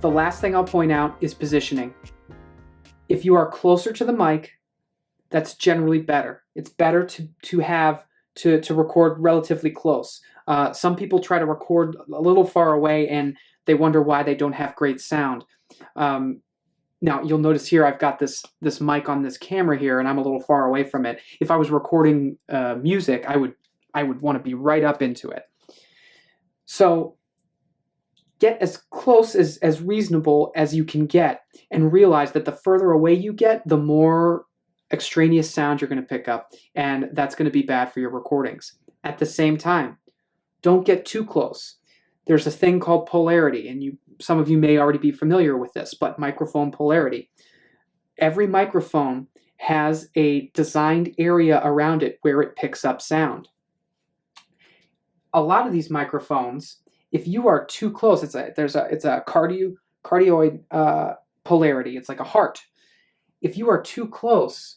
The last thing I'll point out is positioning. If you are closer to the mic, that's generally better. It's better to record relatively close. Some people try to record a little far away and they wonder why they don't have great sound. Now you'll notice here I've got this mic on this camera here, and I'm a little far away from it. If I was recording music, I would want to be right up into it. So get as close as reasonable as you can get, and realize that the further away you get, the more extraneous sound you're going to pick up, and that's going to be bad for your recordings. At the same time, don't get too close. There's a thing called polarity, and some of you may already be familiar with this, but microphone polarity. Every microphone has a designed area around it where it picks up sound. A lot of these microphones, if you are too close, it's a cardioid polarity. It's like a heart. If you are too close,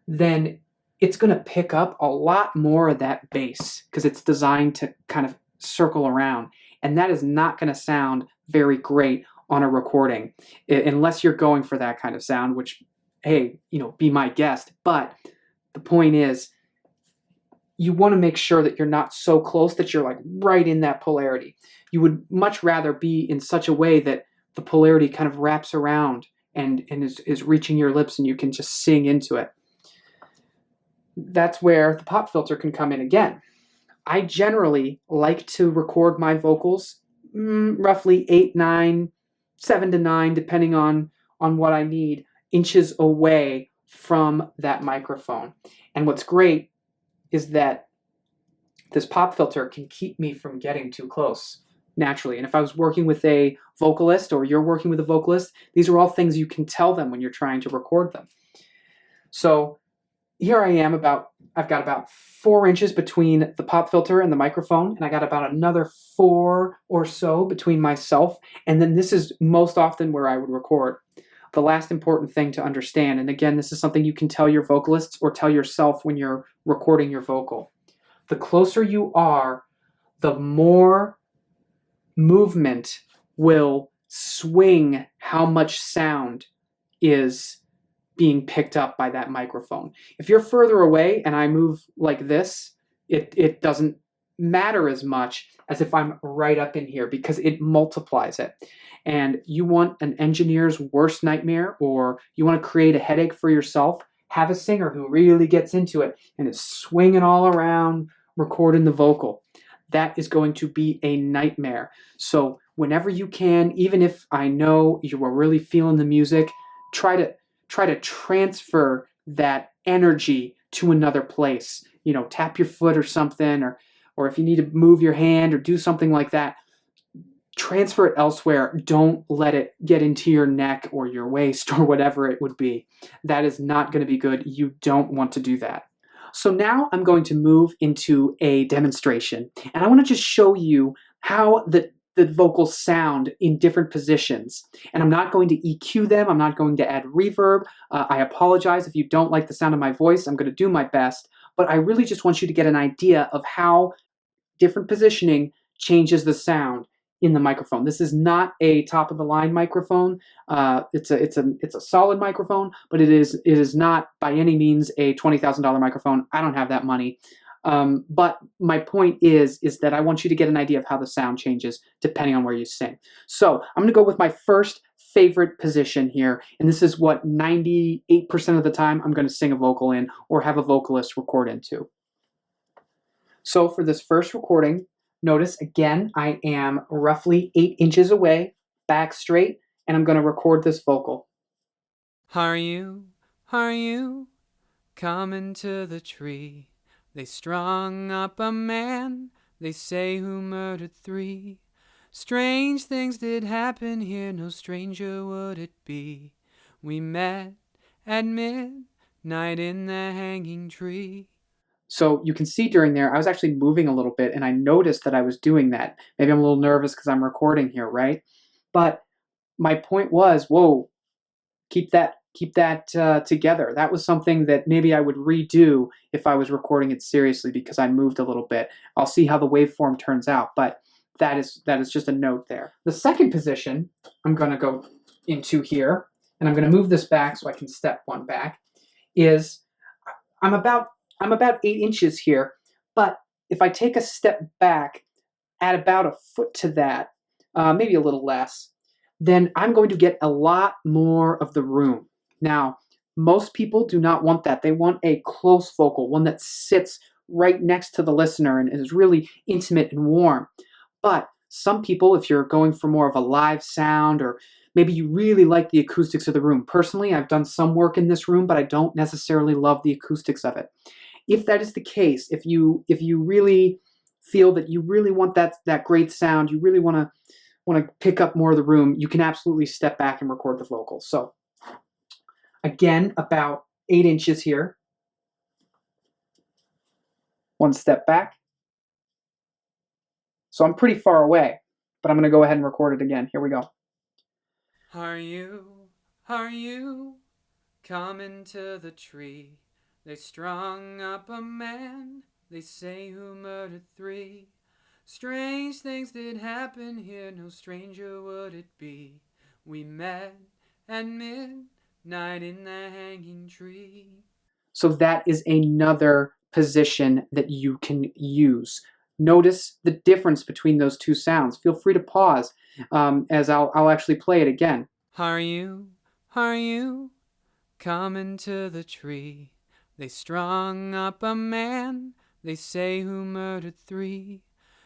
then it's going to pick up a lot more of that bass because it's designed to kind of circle around, and that is not going to sound very great on a recording unless you're going for that kind of sound, which, hey, be my guest. But the point is, you want to make sure that you're not so close that you're like right in that polarity. You would much rather be in such a way that the polarity kind of wraps around and is reaching your lips and you can just sing into it. That's where the pop filter can come in again. I generally like to record my vocals roughly 8, 9, 7 to 9, depending on what I need, inches away from that microphone. And what's great is that this pop filter can keep me from getting too close naturally. And if I was working with a vocalist, or you're working with a vocalist, these are all things you can tell them when you're trying to record them. So here I am, I've got about 4 inches between the pop filter and the microphone, and I got about another 4 or so between myself, and then this is most often where I would record. The last important thing to understand, and again, this is something you can tell your vocalists or tell yourself when you're recording your vocal. The closer you are, the more movement will swing how much sound is being picked up by that microphone. If you're further away and I move like this, it doesn't matter as much as if I'm right up in here, because it multiplies it. And you want an engineer's worst nightmare, or you want to create a headache for yourself, have a singer who really gets into it and is swinging all around recording the vocal. That is going to be a nightmare. So whenever you can, even if I know you are really feeling the music, try to transfer that energy to another place. Tap your foot or something, or if you need to move your hand or do something like that, transfer it elsewhere. Don't let it get into your neck or your waist or whatever it would be. That is not going to be good. You don't want to do that. So now I'm going to move into a demonstration, and I want to just show you how the vocals sound in different positions. And I'm not going to EQ them. I'm not going to add reverb. I apologize if you don't like the sound of my voice. I'm going to do my best, but I really just want you to get an idea of how different positioning changes the sound in the microphone. This is not a top of the line microphone. It's a solid microphone, but it is not by any means a $20,000 microphone. I don't have that money. But my point is that I want you to get an idea of how the sound changes depending on where you sing. So I'm going to go with my first favorite position here, and this is what 98% of the time I'm going to sing a vocal in or have a vocalist record into. So for this first recording, notice again, I am roughly 8 inches away, back straight, and I'm going to record this vocal. Are you coming to the tree? They strung up a man, they say, who murdered 3. Strange things did happen here, no stranger would it be. We met at midnight in the hanging tree. So you can see during there, I was actually moving a little bit, and I noticed that I was doing that. Maybe I'm a little nervous because I'm recording here, right? But my point was, whoa, keep that together. That was something that maybe I would redo if I was recording it seriously, because I moved a little bit. I'll see how the waveform turns out, but that is just a note there. The second position I'm going to go into here, and I'm going to move this back so I can step one back, is I'm about 8 inches here, but if I take a step back, add about a foot to that, maybe a little less, then I'm going to get a lot more of the room. Now, most people do not want that. They want a close vocal, one that sits right next to the listener and is really intimate and warm. But some people, if you're going for more of a live sound, or maybe you really like the acoustics of the room. Personally, I've done some work in this room, but I don't necessarily love the acoustics of it. If that is the case, if you really feel that you really want that great sound, you really want to pick up more of the room, you can absolutely step back and record the vocals. So again, about 8 inches here. One step back. So I'm pretty far away, but I'm going to go ahead and record it again. Here we go. Are you coming to the tree? They strung up a man, they say, who murdered 3. Strange things did happen here, no stranger would it be. We met at midnight in the hanging tree. So that is another position that you can use. Notice the difference between those two sounds. Feel free to pause as I'll actually play it again. Are you coming to the tree? They strung up a man, they say, who murdered 3.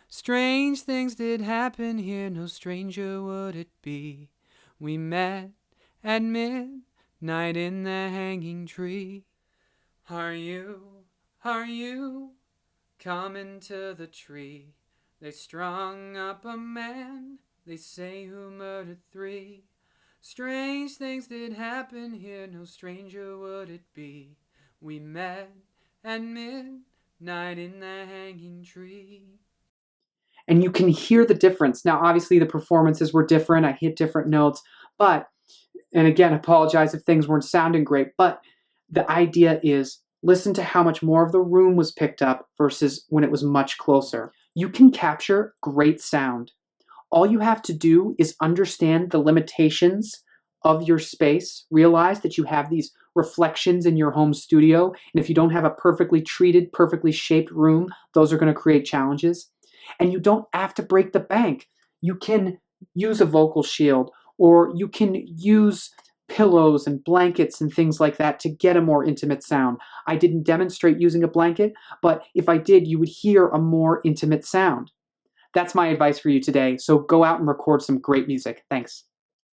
Strange things did happen here, no stranger would it be. We met at midnight in the hanging tree. Are you coming to the tree? They strung up a man, they say, who murdered 3. Strange things did happen here, no stranger would it be. We met at midnight in the hanging tree. And you can hear the difference. Now, obviously, the performances were different. I hit different notes, and again, apologize if things weren't sounding great, but the idea is listen to how much more of the room was picked up versus when it was much closer. You can capture great sound. All you have to do is understand the limitations of your space. Realize that you have these reflections in your home studio, and if you don't have a perfectly treated, perfectly shaped room, those are going to create challenges. And you don't have to break the bank. You can use a vocal shield, or you can use pillows and blankets and things like that to get a more intimate sound. I didn't demonstrate using a blanket, but if I did, you would hear a more intimate sound. That's my advice for you today. So go out and record some great music. Thanks.